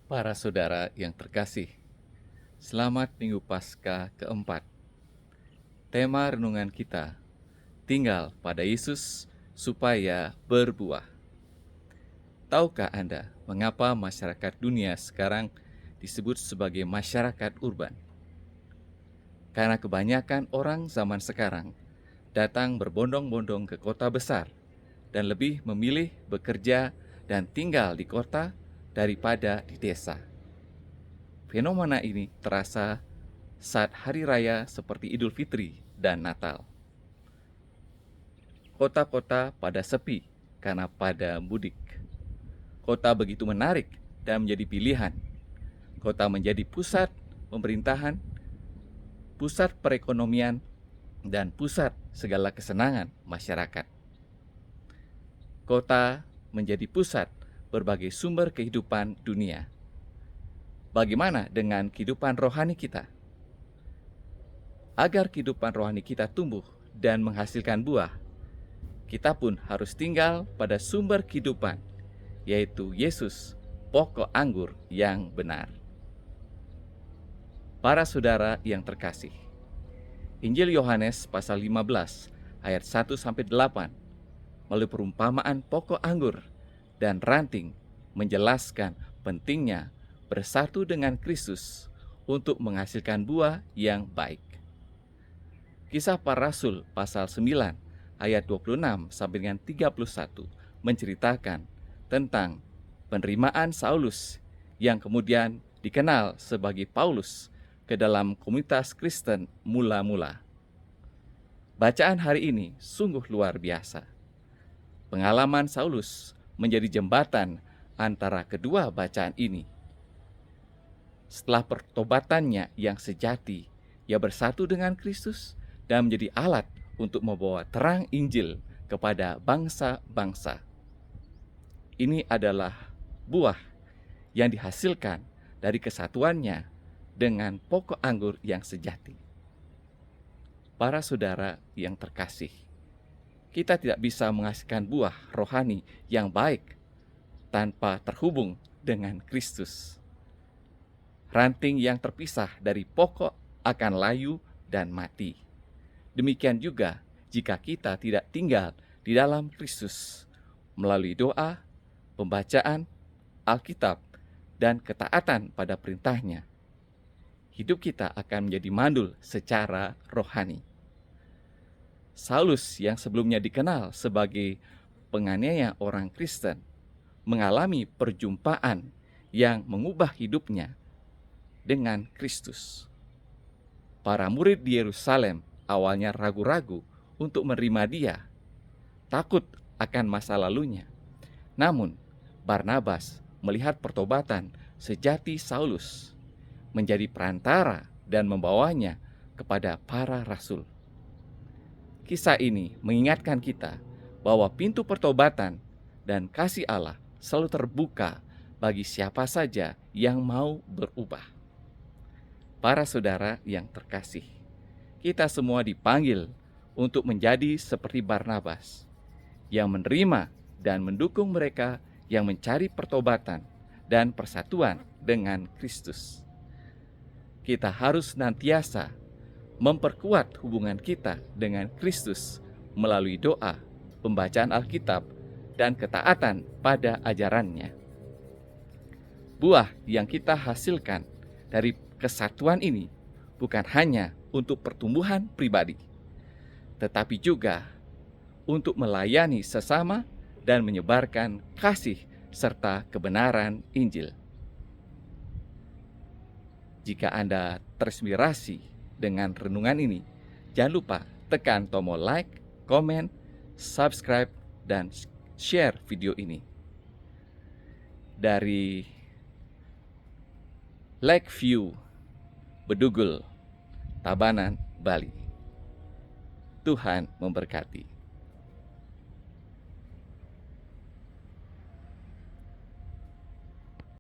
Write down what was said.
Para saudara yang terkasih, selamat Minggu Paskah keempat. Tema renungan kita, tinggal pada Yesus supaya berbuah. Tahukah Anda mengapa masyarakat dunia sekarang disebut sebagai masyarakat urban? Karena kebanyakan orang zaman sekarang datang berbondong-bondong ke kota besar dan lebih memilih bekerja dan tinggal di kota daripada di desa. Fenomena ini terasa saat hari raya seperti Idul Fitri dan Natal. Kota-kota pada sepi karena pada mudik. Kota begitu menarik dan menjadi pilihan. Kota menjadi pusat pemerintahan, pusat perekonomian, dan pusat segala kesenangan masyarakat. Kota menjadi pusat berbagai sumber kehidupan dunia. Bagaimana dengan kehidupan rohani kita? Agar kehidupan rohani kita tumbuh dan menghasilkan buah, kita pun harus tinggal pada sumber kehidupan, yaitu Yesus, pokok anggur yang benar. Para saudara yang terkasih, Injil Yohanes pasal 15 ayat 1-8 melalui perumpamaan pokok anggur dan ranting menjelaskan pentingnya bersatu dengan Kristus untuk menghasilkan buah yang baik. Kisah Para Rasul pasal 9 ayat 26 sampai dengan 31 menceritakan tentang penerimaan Saulus yang kemudian dikenal sebagai Paulus ke dalam komunitas Kristen mula-mula. Bacaan hari ini sungguh luar biasa. Pengalaman Saulus menjadi jembatan antara kedua bacaan ini. Setelah pertobatannya yang sejati, ia bersatu dengan Kristus dan menjadi alat untuk membawa terang Injil kepada bangsa-bangsa. Ini adalah buah yang dihasilkan dari kesatuannya dengan pokok anggur yang sejati. Para saudara yang terkasih, kita tidak bisa menghasilkan buah rohani yang baik tanpa terhubung dengan Kristus. Ranting yang terpisah dari pokok akan layu dan mati. Demikian juga jika kita tidak tinggal di dalam Kristus melalui doa, pembacaan Alkitab, dan ketaatan pada perintahnya. Hidup kita akan menjadi mandul secara rohani. Saulus yang sebelumnya dikenal sebagai penganiaya orang Kristen mengalami perjumpaan yang mengubah hidupnya dengan Kristus. Para murid di Yerusalem awalnya ragu-ragu untuk menerima dia, takut akan masa lalunya. Namun, Barnabas melihat pertobatan sejati Saulus, menjadi perantara dan membawanya kepada para rasul. Kisah ini mengingatkan kita bahwa pintu pertobatan dan kasih Allah selalu terbuka bagi siapa saja yang mau berubah. Para saudara yang terkasih, kita semua dipanggil untuk menjadi seperti Barnabas, yang menerima dan mendukung mereka yang mencari pertobatan dan persatuan dengan Kristus. Kita harus senantiasa memperkuat hubungan kita dengan Kristus melalui doa, pembacaan Alkitab, dan ketaatan pada ajarannya. Buah yang kita hasilkan dari kesatuan ini bukan hanya untuk pertumbuhan pribadi, tetapi juga untuk melayani sesama dan menyebarkan kasih serta kebenaran Injil. Jika Anda terinspirasi dengan renungan ini, jangan lupa tekan tombol like, komen, subscribe, dan share video ini. Dari Lakeview, Bedugul, Tabanan, Bali. Tuhan memberkati.